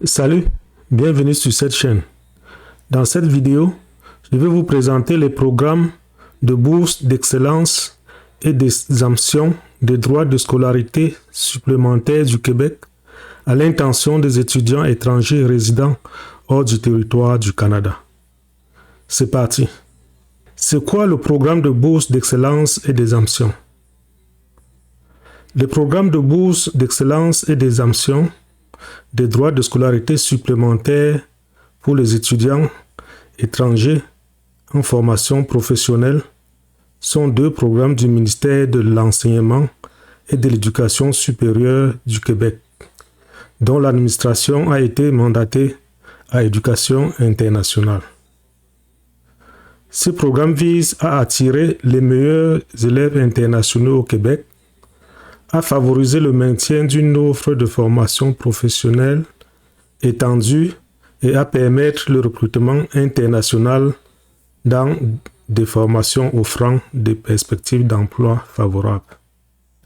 Salut, bienvenue sur cette chaîne. Dans cette vidéo, je vais vous présenter les programmes de bourse d'excellence et d'exemption des droits de scolarité supplémentaires du Québec à l'intention des étudiants étrangers résidant hors du territoire du Canada. C'est parti. C'est quoi le programme de bourse d'excellence et d'exemption? Le programme de bourse d'excellence et d'exemption des droits de scolarité supplémentaires pour les étudiants étrangers en formation professionnelle sont deux programmes du ministère de l'Enseignement et de l'Éducation supérieure du Québec, dont l'administration a été mandatée à Éducation internationale. Ces programmes visent à attirer les meilleurs élèves internationaux au Québec, à favoriser le maintien d'une offre de formation professionnelle étendue et à permettre le recrutement international dans des formations offrant des perspectives d'emploi favorables.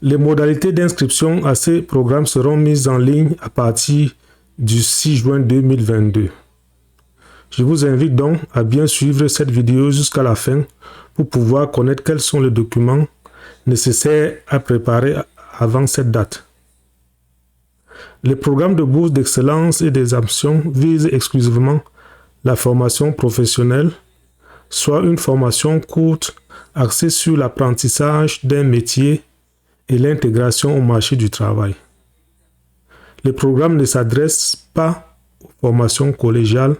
Les modalités d'inscription à ces programmes seront mises en ligne à partir du 6 juin 2022. Je vous invite donc à bien suivre cette vidéo jusqu'à la fin pour pouvoir connaître quels sont les documents nécessaires à préparer avant cette date. Les programmes de bourse d'excellence et d'exemption visent exclusivement la formation professionnelle, soit une formation courte axée sur l'apprentissage d'un métier et l'intégration au marché du travail. Les programmes ne s'adressent pas aux formations collégiales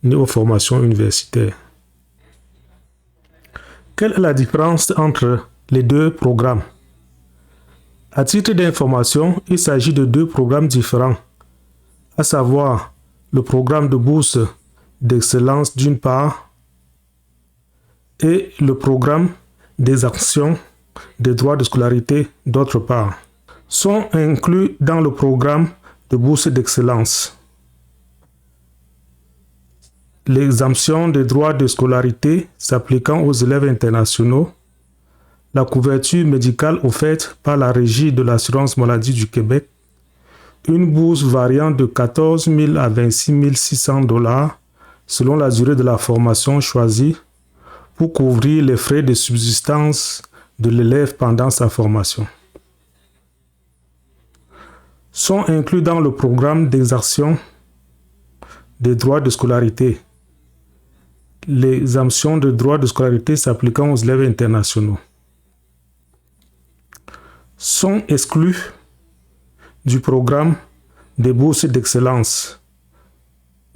ni aux formations universitaires. Quelle est la différence entre les deux programmes? À titre d'information, il s'agit de deux programmes différents, à savoir le programme de bourse d'excellence d'une part et le programme d'exemption des droits de scolarité d'autre part. Sont inclus dans le programme de bourse d'excellence l'exemption des droits de scolarité s'appliquant aux élèves internationaux, la couverture médicale offerte par la Régie de l'assurance maladie du Québec, une bourse variant de 14 000 à 26 600 $ selon la durée de la formation choisie pour couvrir les frais de subsistance de l'élève pendant sa formation. Sont inclus dans le programme d'exemption des droits de scolarité l'exemption de droits de scolarité s'appliquant aux élèves internationaux. Sont exclus du programme des bourses d'excellence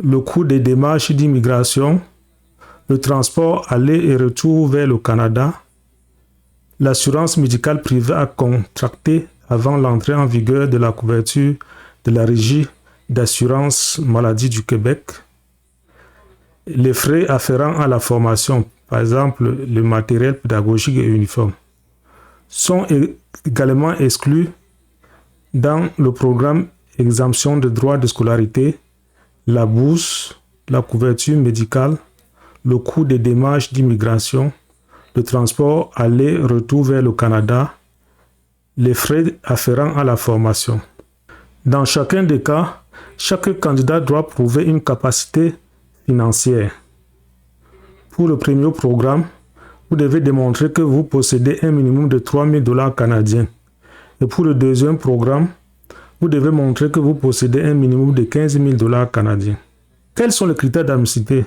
le coût des démarches d'immigration, le transport aller et retour vers le Canada, l'assurance médicale privée à contracter avant l'entrée en vigueur de la couverture de la Régie d'assurance maladie du Québec, les frais afférents à la formation, par exemple le matériel pédagogique et uniforme, sont également exclus dans le programme exemption de droits de scolarité, la bourse, la couverture médicale, le coût des démarches d'immigration, le transport aller-retour vers le Canada, les frais afférents à la formation. Dans chacun des cas, chaque candidat doit prouver une capacité financière. Pour le premier programme, vous devez démontrer que vous possédez un minimum de 3 000 $ canadiens. Et pour le deuxième programme, vous devez montrer que vous possédez un minimum de 15 000 $ canadiens. Quels sont les critères d'admissibilité?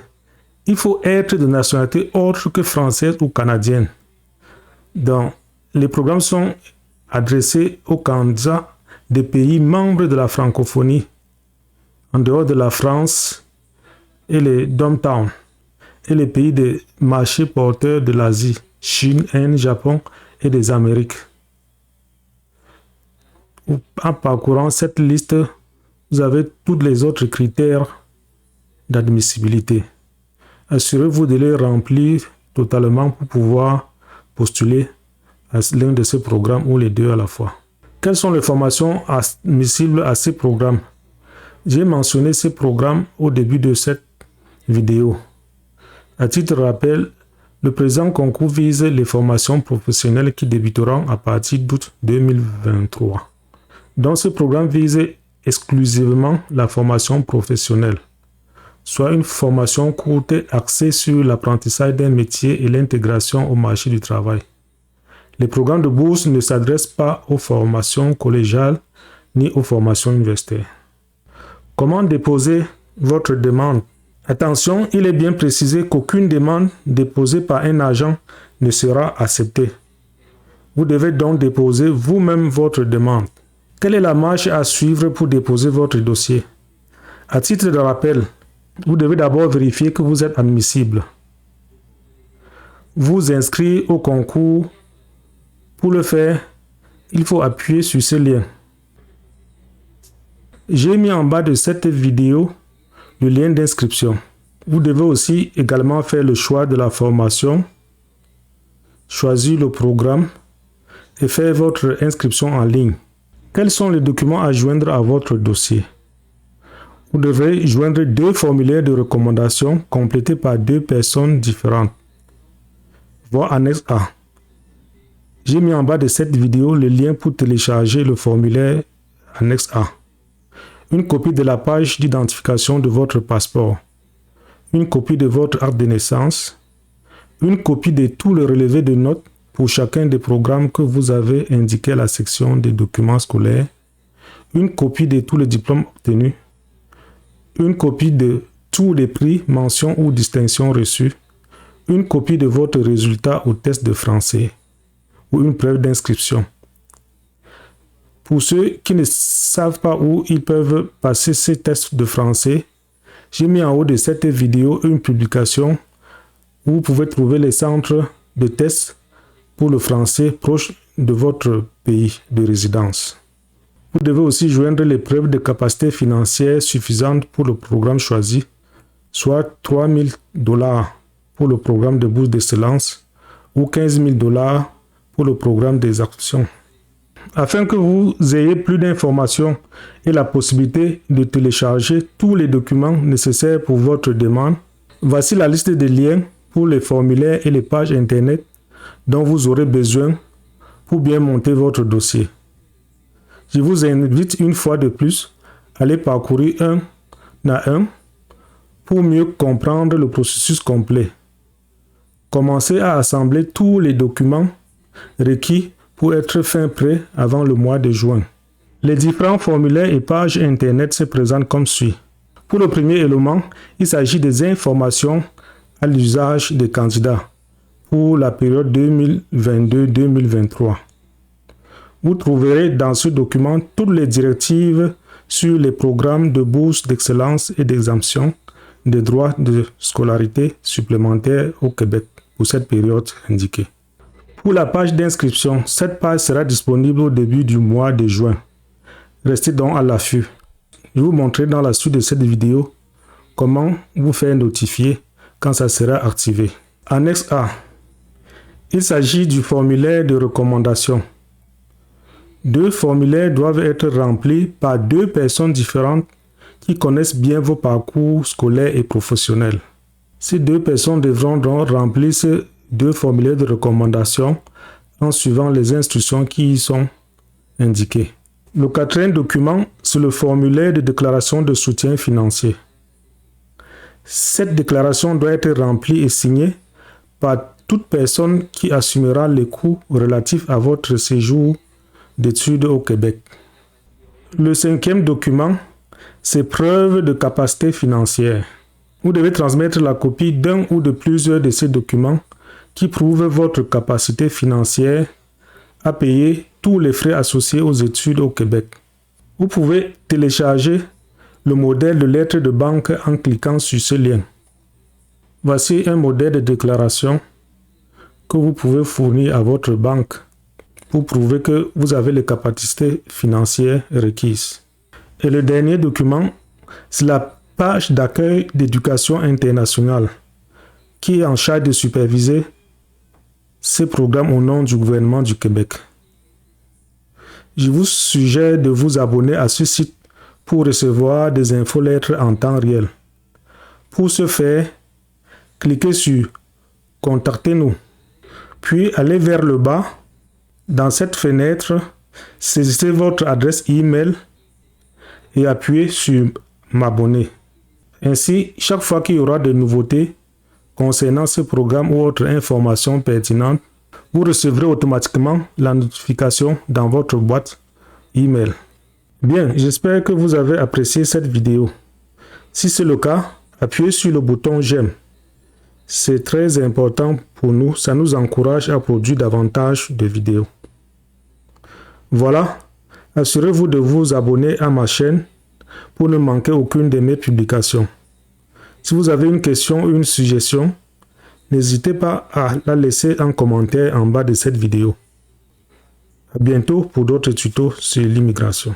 Il faut être de nationalité autre que française ou canadienne. Donc, les programmes sont adressés aux candidats des pays membres de la francophonie, en dehors de la France et les dom-towns, et les pays des marchés porteurs de l'Asie, Chine, Inde, Japon et des Amériques. En parcourant cette liste, vous avez tous les autres critères d'admissibilité. Assurez-vous de les remplir totalement pour pouvoir postuler à l'un de ces programmes ou les deux à la fois. Quelles sont les formations admissibles à ces programmes? J'ai mentionné ces programmes au début de cette vidéo. À titre de rappel, le présent concours vise les formations professionnelles qui débuteront à partir d'août 2023. Donc ce programme vise exclusivement la formation professionnelle, soit une formation courte axée sur l'apprentissage d'un métier et l'intégration au marché du travail. Les programmes de bourse ne s'adressent pas aux formations collégiales ni aux formations universitaires. Comment déposer votre demande? Attention, il est bien précisé qu'aucune demande déposée par un agent ne sera acceptée. Vous devez donc déposer vous-même votre demande. Quelle est la marche à suivre pour déposer votre dossier? À titre de rappel, vous devez d'abord vérifier que vous êtes admissible. Vous inscrire au concours. Pour le faire, il faut appuyer sur ce lien. J'ai mis en bas de cette vidéo le lien d'inscription. Vous devez aussi également faire le choix de la formation, choisir le programme et faire votre inscription en ligne. Quels sont les documents à joindre à votre dossier? Vous devrez joindre 2 formulaires de recommandation complétés par 2 personnes différentes. Voir annexe A. J'ai mis en bas de cette vidéo le lien pour télécharger le formulaire annexe A. Une copie de la page d'identification de votre passeport. Une copie de votre acte de naissance. Une copie de tout le relevé de notes pour chacun des programmes que vous avez indiqué à la section des documents scolaires. Une copie de tous les diplômes obtenus. Une copie de tous les prix, mentions ou distinctions reçues. Une copie de votre résultat au test de français ou une preuve d'inscription. Pour ceux qui ne savent pas où ils peuvent passer ces tests de français, j'ai mis en haut de cette vidéo une publication où vous pouvez trouver les centres de tests pour le français proche de votre pays de résidence. Vous devez aussi joindre les preuves de capacité financière suffisante pour le programme choisi, soit $3 000 pour le programme de bourse d'excellence ou $15 000 pour le programme des actions. Afin que vous ayez plus d'informations et la possibilité de télécharger tous les documents nécessaires pour votre demande, voici la liste des liens pour les formulaires et les pages internet dont vous aurez besoin pour bien monter votre dossier. Je vous invite une fois de plus à les parcourir un à un pour mieux comprendre le processus complet. Commencez à assembler tous les documents requis pour être fin prêt avant le mois de juin. Les différents formulaires et pages internet se présentent comme suit. Pour le premier élément, il s'agit des informations à l'usage des candidats pour la période 2022-2023. Vous trouverez dans ce document toutes les directives sur les programmes de bourse d'excellence et d'exemption des droits de scolarité supplémentaires au Québec pour cette période indiquée. Pour la page d'inscription, cette page sera disponible au début du mois de juin. Restez donc à l'affût. Je vais vous montrer dans la suite de cette vidéo comment vous faire notifier quand ça sera activé. Annexe A. Il s'agit du formulaire de recommandation. 2 formulaires doivent être remplis par 2 personnes différentes qui connaissent bien vos parcours scolaires et professionnels. Ces 2 personnes devront donc remplir ces 2 formulaires de recommandation en suivant les instructions qui y sont indiquées. Le 4e document, c'est le formulaire de déclaration de soutien financier. Cette déclaration doit être remplie et signée par toute personne qui assumera les coûts relatifs à votre séjour d'études au Québec. Le 5e document, c'est preuve de capacité financière. Vous devez transmettre la copie d'un ou de plusieurs de ces documents qui prouvent votre capacité financière à payer tous les frais associés aux études au Québec. Vous pouvez télécharger le modèle de lettre de banque en cliquant sur ce lien. Voici un modèle de déclaration que vous pouvez fournir à votre banque pour prouver que vous avez les capacités financières requises. Et le dernier document, c'est la page d'accueil d'éducation internationale qui est en charge de superviser ces programmes au nom du gouvernement du Québec. Je vous suggère de vous abonner à ce site pour recevoir des infolettres en temps réel. Pour ce faire, cliquez sur « Contactez-nous », puis allez vers le bas. Dans cette fenêtre, saisissez votre adresse e-mail et appuyez sur m'abonner. Ainsi, chaque fois qu'il y aura des nouveautés concernant ce programme ou autre information pertinente, vous recevrez automatiquement la notification dans votre boîte email. Bien, j'espère que vous avez apprécié cette vidéo. Si c'est le cas, appuyez sur le bouton j'aime. C'est très important pour nous, ça nous encourage à produire davantage de vidéos. Voilà, assurez-vous de vous abonner à ma chaîne pour ne manquer aucune de mes publications. Si vous avez une question ou une suggestion, n'hésitez pas à la laisser en commentaire en bas de cette vidéo. À bientôt pour d'autres tutos sur l'immigration.